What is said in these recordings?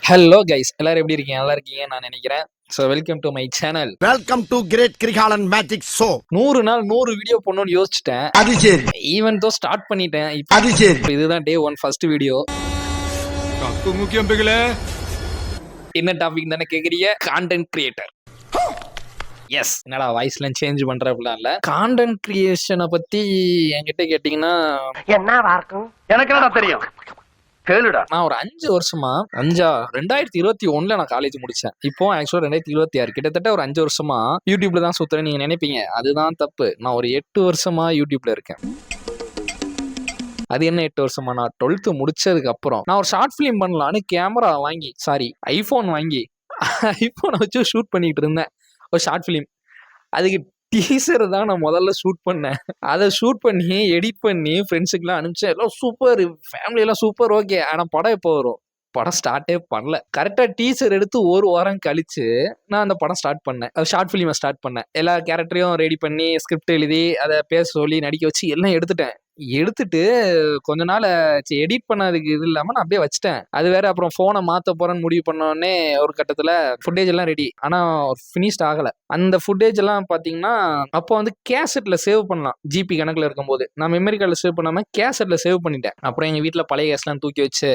Hello guys, எல்லாரும் எப்படி இருக்கீங்க? நல்லா இருக்கீங்க நான் நினைக்கிறேன். So welcome to my channel. Welcome to great Kirikalan magic show. 100 நாள் 100 வீடியோ போடணும்னு யோசிச்சிட்டேன். அது சரி. ஈவன் தோ ஸ்டார்ட் பண்ணிட்டேன். அது சரி. இதுதான் டே 1 ஃபர்ஸ்ட் வீடியோ. முக்கியம் பிகல. என்ன டாபிக் தானே கேக்குறீங்க? Content creator. எஸ், என்னடா வாய்ஸ்லாம் சேஞ்ச் பண்றப்பலாம் இல்ல. கான்டென்ட் கிரியேஷனை பத்தி என்கிட்ட கேட்டீங்கன்னா என்னவா இருக்கும் எனக்கு என்னடா தெரியும், கேளுடா. நான் ஒரு 5 வருஷமா 2021 நான் காலேஜ் முடிச்சேன். இப்போ ஆக்சுவலா 2026 கிட்டத்தட்ட ஒரு 5 வருஷமா யூடியூப்ல தான் சுத்துறேன். நீங்க நினைப்பீங்க அதுதான் தப்பு. நான் ஒரு 8 வருஷமா யூடியூப்ல இருக்கேன். அது என்ன 8 வருஷமா? நான் 12th முடிச்சதுக்கு அப்புறம் நான் ஒரு ஷார்ட் பிலிம் பண்ணலான்னு கேமரா வாங்கி ஐபோன் வாங்கி ஐபோனை வச்சு ஷூட் பண்ணிட்டு இருந்தேன் ஒரு ஷார்ட் பிலிம். அதுக்கு டீசர் தான் நான் முதல்ல ஷூட் பண்ணேன். அதை ஷூட் பண்ணி எடிட் பண்ணி ஃப்ரெண்ட்ஸுக்குலாம் அனுப்பிச்சேன். எல்லாம் சூப்பர், ஃபேமிலி எல்லாம் சூப்பர், ஓகே. ஆனால் படம் எப்போ வரும்? படம் ஸ்டார்ட்டே பண்ணல. கரெக்டாக டீசர் எடுத்து ஒரு வாரம் கழிச்சு நான் அந்த படம் ஸ்டார்ட் பண்ணேன். ஷார்ட் ஃபிலிமை ஸ்டார்ட் பண்ணேன். எல்லா கேரக்டரையும் ரெடி பண்ணி ஸ்கிரிப்ட் எழுதி அதை பேச சொல்லி நடிக்க வச்சு எல்லாம் எடுத்துட்டு கொஞ்ச நாள் எடிட் பண்ணதுக்கு இது இல்லாமல் நான் அப்படியே வச்சுட்டேன். அது வேற. அப்புறம் ஃபோனை மாற்ற போறேன்னு முடிவு பண்ணோடனே ஒரு கட்டத்தில் ஃபுட்டேஜ் எல்லாம் ரெடி, ஆனால் ஃபினிஷ்ட் ஆகலை. அந்த ஃபுட்டேஜ் எல்லாம் பார்த்தீங்கன்னா அப்போ வந்து கேசட்டில் சேவ் பண்ணலாம். ஜிபி கணக்கில் இருக்கும்போது நான் மெமரி கார்டில் சேவ் பண்ணாமல் கேசட்டில் சேவ் பண்ணிட்டேன். அப்புறம் எங்கள் வீட்டில் பழைய கேஸ்லாம் தூக்கி வச்சு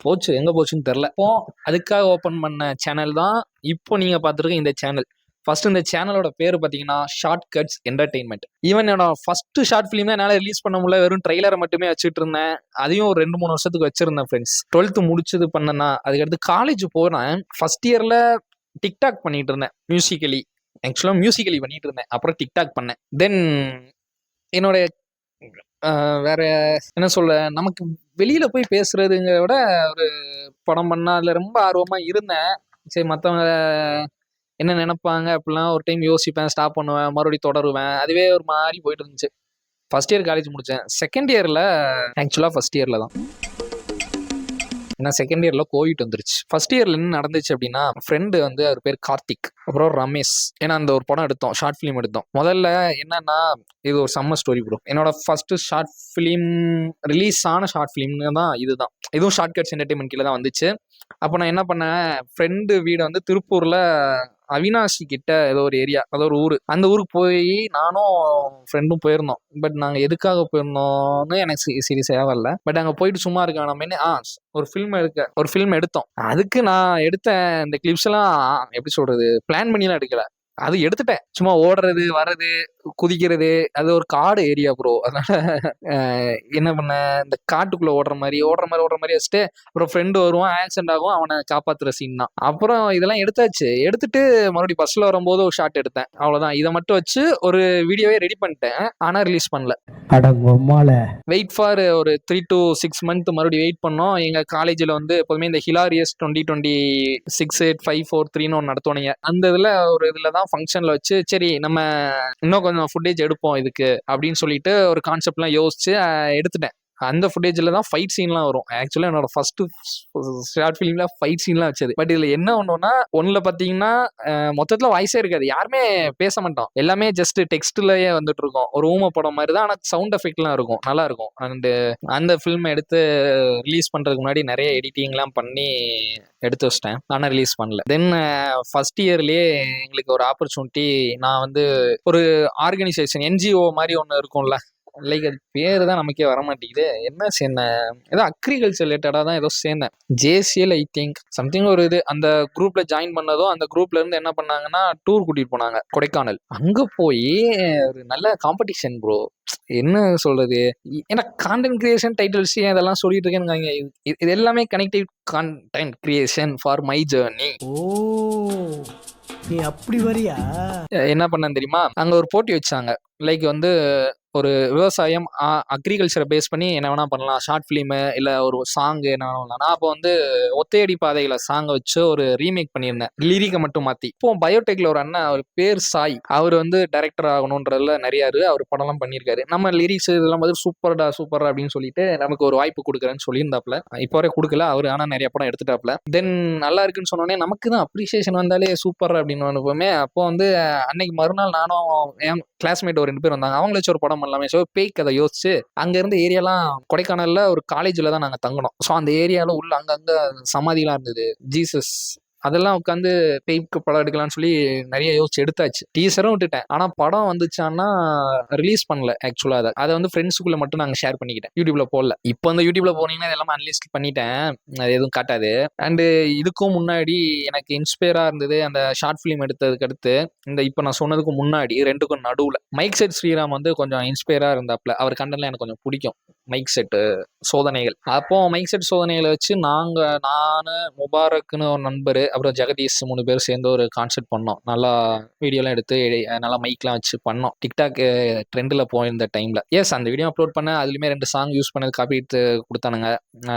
போச்சு, எங்கே போச்சுன்னு தெரில. இப்போ அதுக்காக ஓப்பன் பண்ண சேனல் தான் இப்போ நீங்கள் பார்த்துருக்க இந்த சேனல். ஃபர்ஸ்ட் இந்த சேனலோட பேர் பார்த்தீங்கன்னா ஷார்ட் கட்ஸ் என்டர்டெயின்மெண்ட். ஈவன் என்னோட ஃபர்ஸ்ட் ஷார்ட் ஃபிலிம் தான் என்னால் ரிலீஸ் பண்ண முடியல. வெறும் ட்ரெய்லரை மட்டுமே வச்சுட்டு இருந்தேன். அதையும் ஒரு 2-3 வருஷத்துக்கு வச்சிருந்தேன் ஃப்ரெண்ட்ஸ். 12th முடிச்சது பண்ணனா. அதுக்கடுத்து காலேஜ் போனேன். ஃபர்ஸ்ட் இயரில் டிக்டாக் பண்ணிட்டு இருந்தேன். மியூசிக்கலி பண்ணிட்டு இருந்தேன். அப்புறம் டிக்டாக் பண்ணேன். தென் என்னோட வேற என்ன சொல்ல, நமக்கு வெளியில போய் பேசுறதுங்க விட ஒரு படம் பண்ணா அதில் ரொம்ப ஆர்வமா இருந்தேன். சரி, மற்றவங்க என்ன நினைப்பாங்க அப்படிலாம் ஒரு டைம் யோசிப்பேன், ஸ்டாப் பண்ணுவேன், மறுபடியும் தொடருவேன். அதுவே ஒரு மாதிரி போயிட்டு இருந்துச்சு. ஃபர்ஸ்ட் இயர் காலேஜ் முடித்தேன். செகண்ட் இயரில் ஆக்சுவலாக ஃபர்ஸ்ட் இயரில் தான், ஏன்னா செகண்ட் இயரில் கோவிட் வந்துருச்சு. ஃபர்ஸ்ட் இயரில் என்ன நடந்துச்சு அப்படின்னா, ஃப்ரெண்டு வந்து அவர் பேர் கார்த்திக், அப்புறம் ரமேஷ். ஏன்னா அந்த ஒரு படம் எடுத்தோம், ஷார்ட் ஃபிலிம் எடுத்தோம். முதல்ல என்னன்னா, இது ஒரு சம்மர் ஸ்டோரி ப்ரோ. என்னோட ஃபர்ஸ்ட் ஷார்ட் ஃபிலிம் ரிலீஸ் ஆன ஷார்ட் ஃபிலிம்னு தான் இதுதான். இதுவும் ஷார்ட் கட்ஸ் என்டர்டெயின்மெண்ட் கீழே தான் வந்துச்சு. அப்போ நான் என்ன பண்ணேன், ஃப்ரெண்டு வீடு வந்து திருப்பூரில் அவினாசி கிட்ட ஏதோ ஒரு ஏரியா, அதோ ஒரு ஊர். அந்த ஊருக்கு போய் நானும் ஃப்ரெண்டும் போயிருந்தோம். பட் நாங்கள் எதுக்காக போயிருந்தோம்னு எனக்கு சீரியஸாக வரல. பட் அங்கே போயிட்டு சும்மா இருக்கானமே ஒரு ஃபில்ம் எடுத்தோம். அதுக்கு நான் எடுத்த இந்த கிளிப்ஸ் எல்லாம் எப்படி சொல்றது, பிளான் பண்ணிலாம் எடுக்கல. அது எடுத்துட்டேன். சும்மா ஓடுறது வர்றது குதிக்கிறது. அது ஒரு காடு ஏரியா ப்ரோ. அதனால என்ன பண்ண, இந்த காட்டுக்குள்ள ஓடுற மாதிரி வச்சுட்டு அப்புறம் ஃப்ரெண்டு வருவான், ஆக்சிடென்ட் ஆகும், அவனை காப்பாத்துற சீன் தான். அப்புறம் இதெல்லாம் எடுத்துட்டு மறுபடியும் பஸ்ல வரும்போது ஒரு ஷாட் எடுத்தேன். அவ்வளவுதான். இதை மட்டும் வச்சு ஒரு வீடியோவே ரெடி பண்ணிட்டேன். ஆனா ரிலீஸ் பண்ணல. வெயிட் ஃபார் ஒரு 3 to 6 months மறுபடியும் வெயிட் பண்ணோம். எங்க காலேஜ்ல வந்து எப்போதுமே இந்த ஹிலாரியஸ் 2026-8-5-4-3 ஒன்று நடத்துவானுங்க. அந்த இதுல தான் ஃபங்க்ஷன்ல வச்சு சரி நம்ம இன்னும் கொஞ்சம் ஃபுட்டேஜ் எடுப்போம் இதுக்கு அப்படின்னு சொல்லிட்டு ஒரு கான்செப்ட்லாம் யோசிச்சு எடுத்துட்டேன். அந்த ஃபுட்டேஜில் தான் ஃபைட் சீன்லாம் வரும். ஆக்சுவலாக என்னோட ஃபர்ஸ்ட் ஷார்ட் ஃபிலிமில் ஃபைட் சீன்லாம் வச்சது. பட் இதில் என்ன ஒன்றுனா, ஒன்றில் பார்த்தீங்கன்னா மொத்தத்தில் வாய்ஸே இருக்காது, யாருமே பேச மாட்டோம், எல்லாமே ஜஸ்ட் டெக்ஸ்ட்லயே வந்துட்டு இருக்கோம். ஒரு ஊமை படம் மாதிரி தான், ஆனால் சவுண்ட் எஃபெக்ட்லாம் இருக்கும், நல்லா இருக்கும். அண்டு அந்த ஃபில்மை எடுத்து ரிலீஸ் பண்ணுறதுக்கு முன்னாடி நிறைய எடிட்டிங்லாம் பண்ணி எடுத்து வச்சிட்டேன். ஆனால் ரிலீஸ் பண்ணல. தென் ஃபர்ஸ்ட் இயர்லேயே எங்களுக்கு ஒரு ஆப்பர்ச்சுனிட்டி. நான் வந்து ஒரு ஆர்கனைசேஷன் என்ஜிஓ மாதிரி ஒன்று இருக்கும்ல, லைக் அது பேரு தான் நமக்கே வரமாட்டேங்குது. என்ன சேர்ந்தேன், ஏதோ அக்ரிகல்ச்சர் ரிலேட்டடாக தான் ஏதோ சேர்ந்தேன். ஜேசிஎல் ஐ திங்க் சம்திங் ஒரு இது. அந்த குரூப்ல ஜாயின் பண்ணதும் அந்த குரூப்ல இருந்து என்ன பண்ணாங்கன்னா டூர் கூட்டிட்டு போனாங்க கொடைக்கானல். அங்க போய் ஒரு நல்ல காம்படிஷன் ப்ரோ. என்ன சொல்றது, ஏன்னா கான்டென்ட் கிரியேஷன் டைட்டில்ஸ் இதெல்லாம் சொல்லிட்டு இருக்கேன்னு, இது எல்லாமே connective content creation for my journey. நீ அப்படி வரியா? என்ன பண்ணேன் தெரியுமா, அங்க ஒரு போட்டி வச்சாங்க. லைக் வந்து ஒரு விவசாயம் அக்ரிகல்ச்சரை பேஸ் பண்ணி என்ன வேணா பண்ணலாம், ஷார்ட் ஃபிலிமு இல்லை ஒரு சாங்கு என்ன வேணா. நான் அப்போ வந்து ஒத்தையடி பாதைகளை சாங்கை வச்சு ஒரு ரீமேக் பண்ணியிருந்தேன், லிரிக்கை மட்டும் மாற்றி. இப்போ பயோடெக்ல ஒரு அண்ணன், அவர் பேர் சாய், அவர் வந்து டைரக்டர் ஆகணுன்றதுல நிறைய அவர் படம்லாம் பண்ணியிருக்காரு. நம்ம லிரிக்ஸ் இதெல்லாம் பார்த்து சூப்பர் அப்படின்னு சொல்லிட்டு நமக்கு ஒரு வாய்ப்பு கொடுக்குறேன்னு சொல்லியிருந்தாப்புல. இப்போ வரை கொடுக்கல அவர், ஆனால் நிறைய படம் எடுத்துட்டாப்புல. தென் நல்லா இருக்குன்னு சொன்னோடனே நமக்கு தான் அப்ரிசியேஷன் வந்தாலே சூப்பர் அப்படின்னு அனுப்புமே. அப்போ வந்து அன்னைக்கு மறுநாள் நானும் என் கிளாஸ்மேட் ஒரு 2 பேர் வந்தாங்க. அவங்கள வச்சு ஒரு படம் பண்ணலாமே. ஸோ பேய் கதை யோசிச்சு அங்க இருந்த ஏரியாலாம் கொடைக்கானல்ல ஒரு காலேஜ்ல தான் நாங்க தங்கினோம். ஸோ அந்த ஏரியால உள்ள அங்கங்க சமாதிலாம் இருந்தது. ஜீசஸ் அதெல்லாம் உட்காந்து பேய்க்கு படம் எடுக்கலாம்னு சொல்லி நிறைய யோசிச்சு எடுத்தாச்சு. டீசரும் விட்டுட்டேன். ஆனா படம் வந்துச்சான்னா ரிலீஸ் பண்ணல ஆக்சுவலா. அதை வந்து ஃப்ரெண்ட்ஸுக்குள்ள மட்டும் நாங்க ஷேர் பண்ணிக்கிட்டேன். யூடியூப்ல போடல. இப்போ அந்த யூடியூப்ல போனீங்கன்னா இதெல்லாம் அன்லிஸ்ட் பண்ணிட்டேன். அது எதுவும் காட்டாது. அண்டு இதுக்கும் முன்னாடி எனக்கு இன்ஸ்பயரா இருந்தது அந்த ஷார்ட் ஃபிலிம் எடுத்ததுக்கு அடுத்து இந்த இப்போ நான் சொன்னதுக்கு முன்னாடி 2க்கும் நடுவுல மைக் செட் ஸ்ரீராம் வந்து கொஞ்சம் இன்ஸ்பயரா இருந்தாப்ல. அவர் கண்டென்ட்லாம் எனக்கு கொஞ்சம் பிடிக்கும். மைக் செட் சோதனைகள். அப்போ மைக் செட் சோதனைகளை வச்சு நானு முபாரக்னு ஒரு நண்பர் அப்புறம் ஜெகதீஷ் 3 பேர் சேர்ந்து ஒரு கான்செப்ட் பண்ணோம். நல்லா வீடியோலாம் எடுத்து நல்லா மைக்லாம் வச்சு பண்ணோம். டிக்டாக் ட்ரெண்டில் போயிருந்த டைமில். எஸ் அந்த வீடியோ அப்லோட் பண்ணேன். அதுலேயுமே 2 சாங் யூஸ் பண்ணது காப்பி எடுத்து கொடுத்தானுங்க.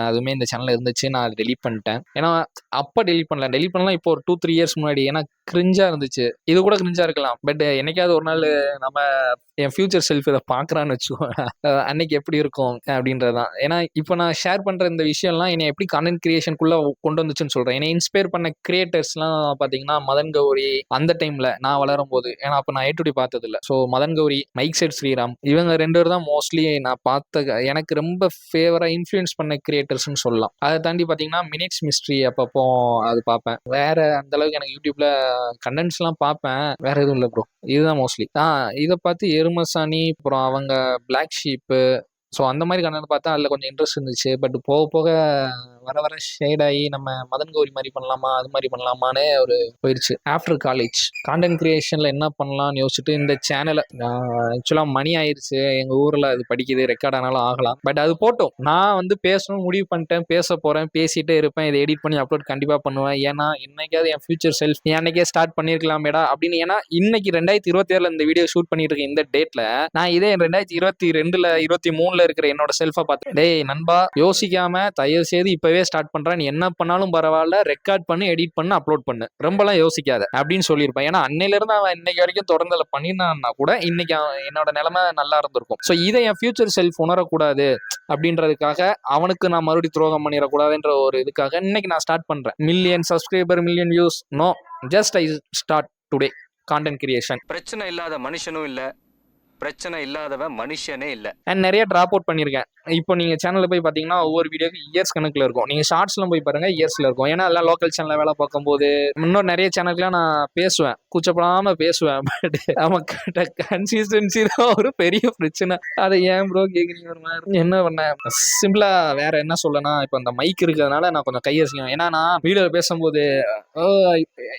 அதுவுமே இந்த சேனலில் இருந்துச்சு. நான் டெலீட் பண்ணிட்டேன். ஏன்னா அப்போ டெலீட் பண்ணலாம் இப்போ ஒரு 2-3 இயர்ஸ் முன்னாடி. ஏன்னா கிரிஞ்சா இருந்துச்சு. இது கூட கிரிஞ்சா இருக்கலாம். பட் என்னைக்காவது ஒரு நாள் நம்ம என் ஃபியூச்சர் செல்ஃப் இதை பார்க்குறான்னு வச்சுக்கோங்க, அன்னைக்கு எப்படி இருக்கும் அப்படின்றதான். ஏன்னா இப்போ நான் ஷேர் பண்ணுற இந்த விஷயம்லாம் என்னை எப்படி கண்டென்ட் கிரியேஷனுக்குள்ளே கொண்டு வந்துச்சுன்னு சொல்கிறேன். என்னை இன்ஸ்பயர் பண்ண கிரியேட்டர்ஸ்லாம் பார்த்தீங்கன்னா மதன் கௌரி அந்த டைமில் நான் வளரும் போது. ஏன்னா அப்போ நான் ஏ பார்த்ததில்லை. So Madan Gowri, mic set Sriram இவங்க 2 பேர் தான் மோஸ்ட்லி நான் பார்த்த எனக்கு ரொம்ப ஃபேவராக இன்ஃப்ளூயன்ஸ் பண்ண கிரியேட்டர்ஸ்னு சொல்லலாம். அதை தாண்டி பார்த்தீங்கன்னா மினிட்ஸ் மிஸ்ட்ரி அப்பப்போ அது பார்ப்பேன். வேற அந்த அளவுக்கு எனக்கு யூடியூப்ல கண்டென்ட்ஸ்லாம் பார்ப்பேன். வேற எதுவும் இல்லை ப்ரோ. இதுதான் மோஸ்ட்லி. இதை பார்த்து எருமசாணி அப்புறம் அவங்க பிளாக் ஷீப்பு ஸோ அந்த மாதிரி கண்டென்ட் பார்த்தா அதில் கொஞ்சம் இன்ட்ரெஸ்ட் இருந்துச்சு. பட் போக போக வர ஷேட் ஆகி நம்ம மதன் கௌரி மாதிரி பண்ணலாமா அது மாதிரி பண்ணலாமான்னு ஒரு போயிடுச்சு. ஆஃப்டர் காலேஜ் கான்டென்ட் கிரியேஷனில் என்ன பண்ணலாம்னு யோசிச்சுட்டு இந்த சேனலை ஆக்சுவலாக மணி ஆயிடுச்சு. எங்கள் ஊரில் அது படிக்குது, ரெக்கார்ட் ஆனாலும் ஆகலாம். பட் அது போட்டோம். நான் வந்து பேசணும்னு முடிவு பண்ணிட்டேன். பேச போகிறேன், பேசிகிட்டே இருப்பேன். இதை எடிட் பண்ணி அப்லோட் கண்டிப்பாக பண்ணுவேன். ஏன்னா இன்னைக்காவது என் ஃபியூச்சர் செல்ஃப் நீ அன்னைக்கே ஸ்டார்ட் பண்ணியிருக்கலாமேடா அப்படின்னு. ஏன்னா இன்னைக்கு 2027 இந்த வீடியோ ஷூட் பண்ணிட்டு இருக்கேன். இந்த டேட்டில் நான் இதே 2022 23 இருக்கிற என்னோட செல்ஃபை பார்த்து டேய் நண்பா யோசிக்காம தயவு செய்து இப்பவே ஸ்டார்ட் பண்றேன். நீ என்ன பண்ணாலும் பரவாயில்ல, ரெக்கார்ட் பண்ணி எடிட் பண்ணி அப்லோட் பண்ணு, ரொம்பலாம் யோசிக்காத அப்படின்னு சொல்லியிருப்பேன். ஏன்னா அன்னையில இருந்து அவன் இன்னைக்கு வரைக்கும் தொடர்ந்து பண்ணினான்னா கூட இன்னைக்கு என்னோட நிலைமை நல்லா இருந்திருக்கும். ஸோ இதை என் ஃபியூச்சர் செல்ஃப் உணரக்கூடாது அப்படின்றதுக்காக அவனுக்கு நான் மறுபடியும் துரோகம் பண்ணிடக்கூடாதுன்ற ஒரு இதுக்காக இன்னைக்கு நான் ஸ்டார்ட் பண்றேன். Million subscriber, million views no, just I start today content creation. பிரச்சனை இல்லாத மனுஷனும் இல்ல, பிரச்சனை இல்லாதவன் மனுஷனே இல்ல. அண்ட் நிறைய டிராப் அவுட் பண்ணியிருக்கேன். இப்போ நீங்கள் சேனலில் போய் பார்த்தீங்கன்னா ஒவ்வொரு வீடியோக்கு இயர்ஸ் கணக்கில் இருக்கும். நீங்கள் ஷார்ட்ஸ்லாம் போய் பாருங்க இயர்ஸில் இருக்கும். ஏன்னா எல்லாம் லோக்கல் சேனலில் வேலை பார்க்கும்போது இன்னும் நிறைய சேனலுக்குலாம் நான் பேசுவேன், கூச்சப்படாமல் பேசுவேன். பட் நமக்கு கன்சிஸ்டன்சி தான் ஒரு பெரிய பிரச்சனை. அதை ஏன் ப்ரோ கேட்குறீங்க? ஒரு மாதிரி என்ன பண்ணேன் சிம்பிளாக வேற என்ன சொல்லனா, இப்போ அந்த மைக் இருக்கிறதுனால நான் கொஞ்சம் கையசிக்கும். ஏன்னா நான் வீடியோவில் பேசும்போது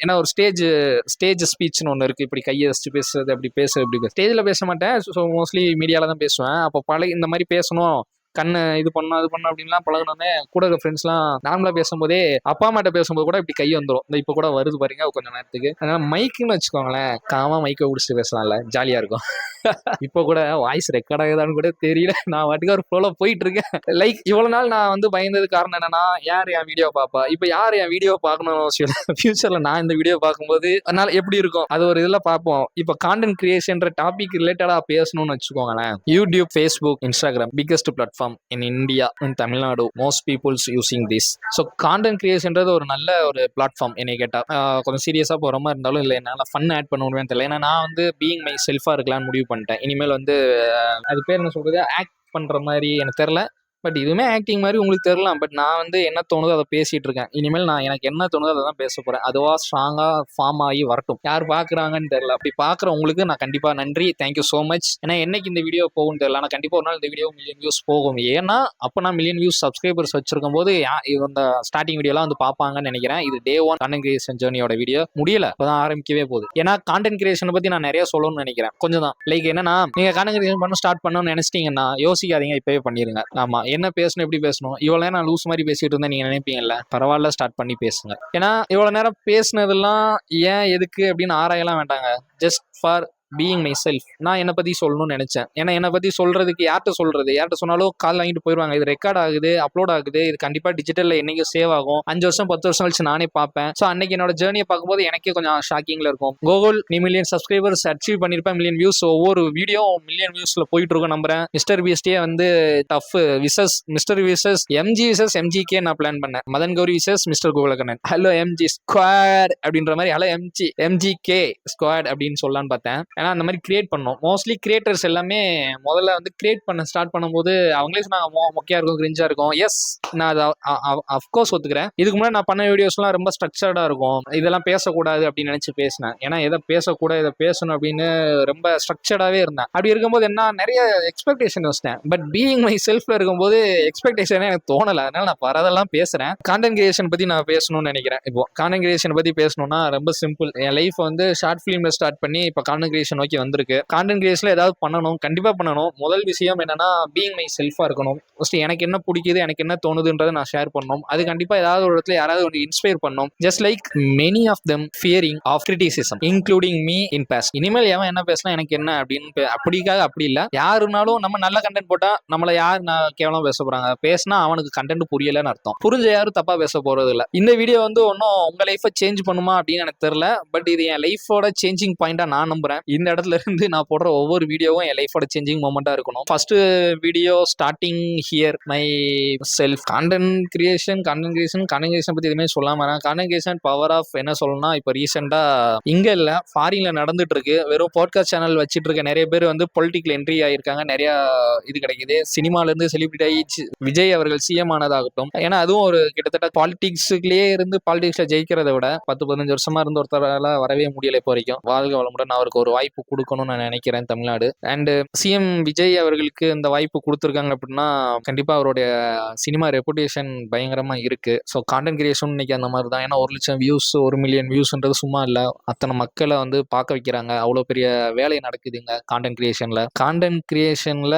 ஏன்னா ஒரு ஸ்டேஜ் ஸ்பீச்னு ஒன்று இருக்குது. இப்படி கையசிச்சு பேசுறது, அப்படி இப்படி ஸ்டேஜில் பேச மாட்டேன். ஸோ மோஸ்ட்லி மீடியாவில் தான் பேசுவேன். அப்போ இந்த மாதிரி பேசணும், கண்ணு இது பண்ணணும் அது பண்ணணும் அப்படின்லாம் பழகணுன்னே கூட இருக்க ஃப்ரெண்ட்ஸ்லாம் நார்மலாக பேசும்போதே அப்பா அம்மாட்ட பேசும்போது கூட இப்படி கை வந்துடும். இந்த இப்போ கூட வருது பாருங்க கொஞ்சம் நேரத்துக்கு. அதனால மைக்குன்னு வச்சுக்கோங்களேன், காமா மைக்கை பிடிச்சிட்டு பேசலாம்ல, ஜாலியாக இருக்கும். இப்போ கூட வாய்ஸ் ரெக்கார்ட் ஆகுதான்னு கூட தெரியல. நான் வாட்டுக்கு ஒரு ஃப்ளோல போயிட்டு இருக்கேன். லைக் இவ்வளவு நாள் நான் வந்து பயந்தது காரணம் என்னன்னா, யார் என் வீடியோ பார்ப்பா, இப்போ யார் என் வீடியோ பார்க்கணும்னு அவசியம் இல்லை. ஃபியூச்சர்ல நான் இந்த வீடியோ பார்க்கும்போது அதனால எப்படி இருக்கும் அது ஒரு இதில் பார்ப்போம். இப்போ கான்டென்ட் கிரியேஷன்ற டாபிக் ரிலேட்டடா பேசணும்னு வச்சுக்கோங்களேன். YouTube, Facebook, Instagram biggest platform in India, in Tamil Nadu, most peoples using this. So content கிரியேஷன்றது ஒரு நல்ல ஒரு பிளாட்ஃபார்ம். என்னை கேட்டா கொஞ்சம் சீரியஸா போற மாதிரி இருந்தாலும் இல்லை, என்னால் ஃபன் ஆட் பண்ண முடியும்னு தெரியல. ஏன்னா நான் வந்து பீயிங் மை செல்ஃபா இருக்கலாம்னு முடிவு பண்ணிட்டேன். இனிமேல் வந்து அது பேர் என்ன சொல்றது, ஆக்ட் பண்ற மாதிரி எனக்கு தெரியல. பட் இதுவுமே ஆக்டிங் மாதிரி உங்களுக்கு தெரியலாம். பட் நான் வந்து என்ன தோணுதோ அதை பேசிட்டு இருக்கேன். இனிமேல் நான் எனக்கு என்ன தோணுதோ அதை தான் பேச போறேன். அதுவா ஸ்ட்ராங்கா ஃபார்ம் ஆகி வரட்டும். யார் பாக்குறாங்கன்னு தெரியல. அப்படி பாக்குறவங்களுக்கு நான் கண்டிப்பா நன்றி, தேங்க்யூ ஸோ மச். ஏன்னா என்னைக்கு இந்த வீடியோ போகும்னு தெரியல. ஆனால் கண்டிப்பா ஒரு நாள் இந்த வீடியோ மில்லியன் வியூஸ் போகும். ஏன்னா அப்போ நான் மில்லியன் வியூஸ் சப்ஸ்கிரைபர்ஸ் வச்சிருக்கும் போது இந்த ஸ்டார்டிங் வீடியோலாம் வந்து பார்ப்பாங்கன்னு நினைக்கிறேன். இது டே 1 கான்டென்ட் கிரியேஷன் ஜேர்னியோட வீடியோ முடியல, இப்போதான் ஆரம்பிக்கவே போகுது. ஏன்னா கான்டென்ட் கிரியேஷனை பத்தி நான் நிறைய சொல்லணும்னு நினைக்கிறேன். கொஞ்சம் தான் லைக் என்னன்னா, நீங்க கான்டென்ட் கிரியேஷன் பண்ண ஸ்டார்ட் பண்ணணும்னு நினைச்சிட்டீங்கன்னா யோசிக்காதீங்க, இப்பவே பண்ணிருங்க. ஆமா, என்ன பேசணும், எப்படி பேசணும், இவ்வளவு நேரம் நான் லூஸ் மாதிரி பேசிட்டு இருந்தேன் நீங்க நினைப்பீங்கல்ல, பரவாயில்ல ஸ்டார்ட் பண்ணி பேசுங்க. ஏன்னா இவ்வளவு நேரம் பேசுனதெல்லாம் ஏன் எதுக்கு அப்படின்னு ஆராயலாம் வேண்டாங்க. Just for being my self. நான் என்னை பற்றி சொல்லணும்னு நினச்சேன். ஏன்னா என்னை பற்றி சொல்கிறதுக்கு யார்கிட்ட சொன்னாலும் கால் வாங்கிட்டு போயிடுவாங்க. இது ரெக்கார்ட் ஆகுது, அப்லோட் ஆகுது, இது கண்டிப்பாக டிஜிட்டலில் என்னைக்கும் சேவ் ஆகும். 5 வருஷம் 10 வருஷம் கழிச்சு நானே பார்ப்பேன். ஸோ அன்னைக்கு என்னோட ஜேர்னியை பார்க்கும்போது எனக்கே கொஞ்சம் ஷாக்கிங்கில் இருக்கும். கூகுள் நீ மில்லியன் சப்ஸ்கிரைபர்ஸ் அச்சீவ் பண்ணியிருப்பேன், மில்லியன் வியூஸ், ஒவ்வொரு வீடியோ மில்லியன் வியூஸில் போயிட்டு இருக்கும் நம்புறேன். மிஸ்டர் பிஎஸ்டியே வந்து tough versus mister versus MG versus MGK நான் பிளான் பண்ணேன். Madan Gowri versus mister Gokulakannan. Hello MG squad அப்படின்ற மாதிரி ஹலோ எம்ஜிகே ஸ்குவாட் அப்படின்னு சொல்லலான்னு பார்த்தேன். ஏன்னா அந்த மாதிரி கிரியேட் பண்ணோம். மோஸ்ட்லி கிரியேட்டர்ஸ் எல்லாமே முதல்ல வந்து கிரியேட் பண்ண ஸ்டார்ட் பண்ணும்போது அவங்களே சொன்னாங்க மொக்கையா இருக்கும், கிரிஞ்சா இருக்கும். எஸ், நான் அதை அஃப்கோர்ஸ் ஒத்துக்கிறேன். இதுக்கு முன்னாடி நான் பண்ண வீடியோஸ்லாம் ரொம்ப ஸ்ட்ரக்சர்டா இருக்கும். இதெல்லாம் பேசக்கூடாது அப்படின்னு நினைச்சு பேசினேன். ஏன்னா எதை பேசக்கூடாது, இதை பேசணும் அப்படின்னு ரொம்ப ஸ்ட்ரக்சர்டாவே இருந்தேன். அப்படி இருக்கும்போது என்ன நிறைய எக்ஸ்பெக்டேஷன் வச்சிட்டேன். பட் பீயிங் மை செல்ஃப்ல இருக்கும்போது எக்ஸ்பெக்டேஷனே எனக்கு தோணல. அதனால நான் வரதெல்லாம் பேசுறேன். கான்டென்ட் கிரியேஷன் பத்தி நான் பேசணும்னு நினைக்கிறேன். இப்போ கான்டென்ட் கிரியேஷன் பத்தி பேசணும்னா ரொம்ப சிம்பிள். என் லைஃப் வந்து ஷார்ட் ஃபிலிம்ல ஸ்டார்ட் பண்ணி இப்போ கான்டென்ட் கிரியேஷன் நோக்கி வந்திருக்கு. கான்டென்ட் கிரியேஷன்ல ஏதாவது பண்ணணும், கண்டிப்பா பண்ணணும். முதல் விஷயம் என்னன்னா பீயிங் மை செல்ஃபா இருக்கணும். ஃபர்ஸ்ட் எனக்கு என்ன பிடிக்குது, எனக்கு என்ன தோணுதுன்றதை நான் ஷேர் பண்ணணும். அது கண்டிப்பா ஏதாவது ஒரு இடத்துல யாராவது ஒன்று இன்ஸ்பயர் பண்ணணும். Just like many of them fearing of criticism including me in past. இனிமேல் எவன் என்ன பேசலாம் எனக்கு என்ன அப்படின்னு அப்படிக்காக அப்படி இல்லை. யாருனாலும் நம்ம நல்ல கண்டென்ட் போட்டா நம்மள யார் கேவலம் பேச போறாங்க, பேசினா அவனுக்கு கண்டென்ட் புரியலன்னு அர்த்தம். புரிஞ்ச யாரும் தப்பா பேச போறது இல்லை. இந்த வீடியோ வந்து ஒன்னும் உங்க லைஃபை சேஞ்ச் பண்ணுமா அப்படின்னு எனக்கு தெரியல. பட் இது என் லைஃபோட சேஞ்சிங் பாயிண்டா நான் நம்புறேன். இந்த இடத்துல இருந்து நான் போடுற ஒவ்வொரு வீடியோவும் என் லைஃபோட சேஞ்சிங் மொமெண்டா இருக்கணும். First video starting here my self. Content creation பத்தி எதுவுமே சொல்லாம கான்டென்ட் கிரியேஷன் பவர் ஆஃப் என்ன சொல்லணும்னா, இப்போ ரீசெண்டா இங்க இல்ல ஃபாரின்ல நடந்துட்டு இருக்கு. வெறும் பாட்காஸ்ட் சேனல் வச்சிட்டு இருக்க நிறைய பேர் வந்து பொலிட்டிக்கல் என்ட்ரி ஆயிருக்காங்க. நிறைய இது கிடைக்குது. சினிமால இருந்து செலிபிரிட்டி ஆகி விஜய் அவர்கள் சிஎம் ஆனதாகட்டும். ஏன்னா அதுவும் ஒரு கிட்டத்தட்ட பாலிடிக்ஸ்லயே இருந்து பாலிடிக்ஸ்ல ஜெயிக்கிறத விட 10-15 வருஷமா இருந்து ஒருத்தரால வரவே முடியல இப்போ வரைக்கும். வாழ்க வளமுடன். அவருக்கு ஒரு வாய்ப்பு கொடுக்கணும்னு நான் நினைக்கிறேன் தமிழ்நாடு. அண்ட் சிஎம் விஜய் அவர்களுக்கு இந்த வாய்ப்பு கொடுத்துருக்காங்க அப்படின்னா கண்டிப்பா அவருடைய சினிமா ரெப்புடேஷன் பயங்கரமா இருக்கு. ஸோ கான்டென்ட் கிரியேஷன் இன்னைக்கு அந்த மாதிரி தான். ஏன்னா 1 லட்சம் வியூஸ் 1 மில்லியன் வியூஸ்ன்றது சும்மா இல்லை. அத்தனை மக்களை வந்து பார்க்க வைக்கிறாங்க. அவ்வளோ பெரிய வேலை நடக்குதுங்க கான்டென்ட் கிரியேஷன்ல. கான்டென்ட் கிரியேஷன்ல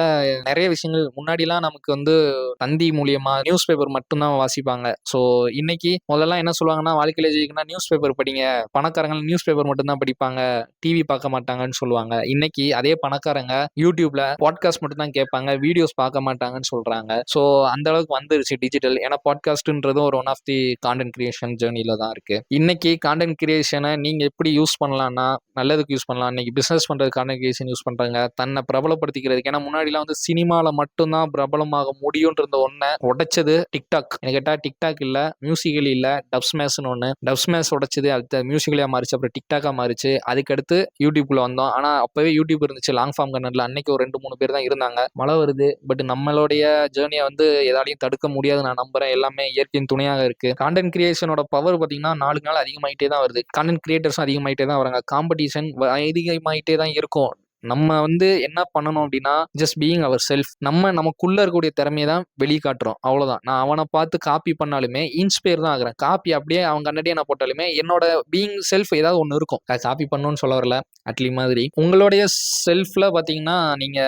நிறைய விஷயங்கள் முன்னாடிலாம் நமக்கு வந்து தந்தி மூலியமா நியூஸ் பேப்பர் மட்டும்தான் வாசிப்பாங்க. ஸோ இன்னைக்கு முதல்ல என்ன சொல்லுவாங்கன்னா, வாழ்க்கையில ஜெயிக்கணும்னா நியூஸ் பேப்பர் படிங்க, பணக்காரங்க நியூஸ் பேப்பர் மட்டும்தான் படிப்பாங்க, டிவி பார்க்க மாட்டாங்கன்னு சொல்லுவாங்க. இன்னைக்கு அதே பணக்காரங்க யூடியூப்ல பாட்காஸ்ட் மட்டும் தான் கேட்பாங்க, வீடியோஸ் பார்க்க மாட்டாங்கன்னு சொல்றாங்க. ஸோ அந்த அளவுக்கு வந்துருச்சு டிஜிட்டல். ஏன்னா பாட்காஸ்ட்ன்றதும் ஒரு one of the content creation ஜேர்னில தான் இருக்கு. இன்னைக்கு கான்டென்ட் கிரியேஷனை நீங்க எப்படி யூஸ் பண்ணலாம்னா நல்லதுக்கு யூஸ் பண்ணலாம். இன்னைக்கு பிசினஸ் பண்றது கான்டென்ட் கிரியேஷன் யூஸ் பண்றாங்க, தன்னை பிரபலப்படுத்திக்கிறதுக்கு. ஏன்னா முன்னாடிலாம் வந்து சினிமால மட்டும்தான் பிரபலமாக முடியும்ன்ற ஒன்றை உடைச்சது டிக்டாக். எனக்கு கேட்டா டிக்டாக் இல்ல, மியூசிக்கல் இல்ல, டப்ஸ்மேஷ்னு ஒன்று. டப்ஸ்மேஷ் உடைச்சது, அடுத்த மியூசிக்கலியா மாறிச்சு, அப்புறம் டிக்டாக்கா மாறிச்சு. அதுக்கடுத்து யூடியூப்ல வந்தோம். ஆனா அப்பவே யூடியூப் இருந்துச்சு லாங் ஃபார்ம் கண்டென்ட்ல. அன்னைக்கு ஒரு 2-3 பேர் தான் இருந்தாங்க. மழை வருது. பட் நம்மளுடைய ஜேர்னியை வந்து எதாலையும் தடுக்க முடியாது நான் நம்புறேன். எல்லாமே இயற்கையின் துணையாக இருக்கு. கான்டென்ட் கிரியேஷனோட பவர் பார்த்தீங்கன்னா நாளுக்கு நாள் அதிகமாயிட்டே தான் வருது. கான்டென்ட் கிரியேட்டர்ஸும் அதிகமாயிட்டே தான் வராங்க. காம்படிஷன் அதிகமாயிட்டே தான் இருக்கும். நம்ம வந்து என்ன பண்ணணும் அப்படின்னா ஜஸ்ட் பீயிங் அவர் செல்ஃப். நமக்குள்ள இருக்கக்கூடிய திறமையை தான் வெளிக்காட்டுறோம், அவ்வளவுதான். நான் அவனை பார்த்து காப்பி பண்ணாலுமே இன்ஸ்பயர் தான் ஆகுறேன். காப்பி அப்படியே அவன் கண்ணடியே நான் போட்டாலுமே என்னோட பீயிங் செல்ஃப் ஏதாவது ஒன்று இருக்கும். காப்பி பண்ணணும்னு சொல்ல வரல, அட்லி மாதிரி உங்களுடைய செல்ஃப்ல பாத்தீங்கன்னா நீங்க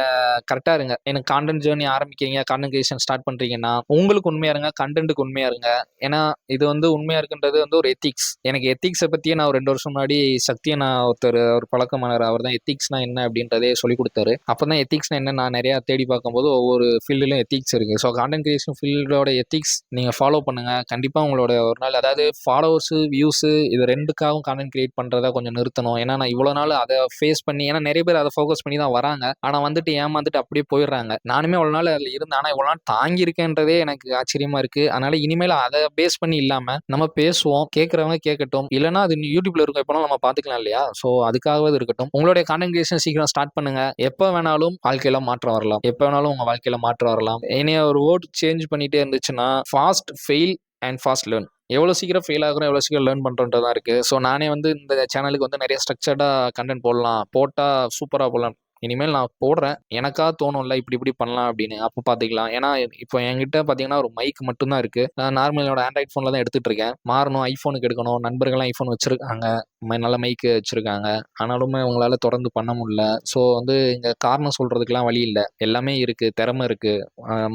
கரெக்டா இருங்க. எனக்கு கான்டென்ட் ஜேர்னி ஆரம்பிக்கிறீங்க, கான்டென்ட் கிரியேஷன் ஸ்டார்ட் பண்றீங்கன்னா உங்களுக்கு உண்மையா இருங்க, கண்டென்ட்டுக்கு உண்மையா இருங்க. ஏன்னா இது வந்து உண்மையா இருக்குன்றது வந்து ஒரு எத்திக்ஸ். எனக்கு எத்திக்ஸை பத்தியே நான் ஒரு 2 வருஷம் முன்னாடி சக்தியனா ஒருத்தர் ஒரு பழக்கமானார். அவர் தான் எத்திக்ஸ்னா என்ன அப்படின்றதே சொல்லி கொடுத்தாரு. அப்பதான் எத்திக்ஸ்னா என்ன நான் நிறைய தேடி பார்க்கும்போது ஒவ்வொரு ஃபீல்டுலையும் எத்திக்ஸ் இருக்கு. ஸோ கான்டென்ட் கிரியேஷன் ஃபீல்டோட எத்திக்ஸ் நீங்க ஃபாலோ பண்ணுங்க. கண்டிப்பா உங்களோட ஒரு நாள், அதாவது ஃபாலோவர்ஸ் வியூஸ் இது ரெண்டுக்காகவும் கான்டென்ட் கிரியேட் பண்றதா கொஞ்சம் நிறுத்தணும். ஏன்னா நான் இவ்வளவு நாள் அதை ஃபேஸ் பண்ணி, ஏன்னா நிறைய பேர் அதை ஃபோக்கஸ் பண்ணி தான் வராங்க. ஆனா வந்துட்டு ஏமாந்துட்டு அப்படியே போயிடுறாங்க. நானுமே இவ்வளவு நாள் அதில் இருந்தேன். ஆனா இவ்வளவு நாள் தாங்கி இருக்கேன்றதே எனக்கு ஆச்சரியமா இருக்கு. அதனால இனிமேல் அதை பேஸ் பண்ணி இல்லாம நம்ம பேசுவோம், கேட்கறவங்க கேட்கட்டும், இல்லைன்னா அது யூடியூப்ல இருக்கும் எப்போ நம்ம பாத்துக்கலாம் இல்லையா. ஸோ அதுக்காகவே இருக்கட்டும். உங்களுடைய கான்டென்ட் கிரியேஷன் சீக்கிரம் ஸ்டார்ட் பண்ணுங்க. எப்ப வேணாலும் வாழ்க்கையில மாற்றம் வரலாம். எப்ப வேணாலும் உங்க வாழ்க்கையில மாற்றம் வரலாம். என்னைய ஒரு வேர்ட் சேஞ்ச் பண்ணிட்டே இருந்துச்சுன்னா fast fail and fast learn. எவ்வளோ சீக்கிரம் ஃபெயில் ஆகிறோம், எவ்வளோ சீக்கிரம் லேர்ன் பண்ணுறோன்றதான் இருக்குது. ஸோ நானே வந்து இந்த சேனலுக்கு வந்து நிறைய ஸ்ட்ரக்சர்டாக கண்டென்ட் போடலாம், போட்டால் சூப்பராக போடலாம். இனிமேல் நான் போடுறேன், எனக்கா தோணும்ல இப்படி பண்ணலாம் அப்படின்னு, அப்போ பார்த்துக்கலாம். ஏன்னா இப்போ என்கிட்ட பார்த்தீங்கன்னா ஒரு மைக் மட்டும்தான் இருக்குது. நான் நார்மல் என்னோட ஆண்ட்ராய்ட் ஃபோனில் தான் எடுத்துகிட்டு இருக்கேன். மாறணும், ஐஃபோனுக்கு எடுக்கணும். நண்பர்கள்லாம் ஐஃபோன் வச்சுருக்காங்க, நல்ல மைக்கு வச்சுருக்காங்க. ஆனாலுமே உங்களால் தொடர்ந்து பண்ண முடியல. ஸோ வந்து இங்கே காரணம் சொல்கிறதுக்கெலாம் வழி இல்லை. எல்லாமே இருக்குது, திறமை இருக்குது,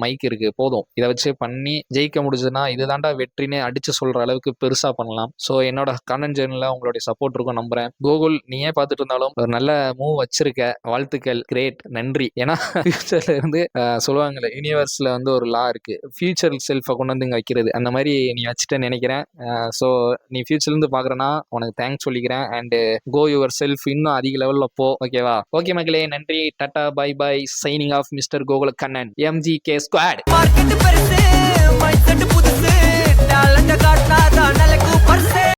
மைக் இருக்குது, போதும். இதை வச்சு பண்ணி ஜெயிக்க முடிஞ்சதுன்னா இதுதாண்டா வெற்றினே அடித்து சொல்கிற அளவுக்கு பெருசாக பண்ணலாம். ஸோ என்னோட கான்டென்ட் ஜேர்னியில் உங்களுடைய சப்போர்ட் இருக்கும் நம்புகிறேன். கூகுள் நீயே பார்த்துட்டு இருந்தாலும் ஒரு நல்ல மூவ் வச்சிருக்க, வாழ்த்துக்கள், கிரேட், நன்றி. ஏன்னா ஃபியூச்சர்ல இருந்து சொல்லுவாங்கல்ல, யூனிவர்ஸ்ல வந்து ஒரு லா இருக்கு, ஃபியூச்சர் செல்ஃபை கொண்டு வந்து இங்கே வைக்கிறது. அந்த மாதிரி நீ வச்சுட்டேன்னு நினைக்கிறேன். ஸோ நீ ஃபியூச்சர்லேருந்து பார்க்குறேன்னா உனக்கு தேங்க்ஸ் சொல்லிக்கிறேன். அண்ட் கோ யுவர் செல்ஃப், இன்னும் அதிக லெவலில் போ. ஓகேவா? ஓகே மக்களே, நன்றி, tata, bye bye, signing off mister Gokula Kannan, MGK squad.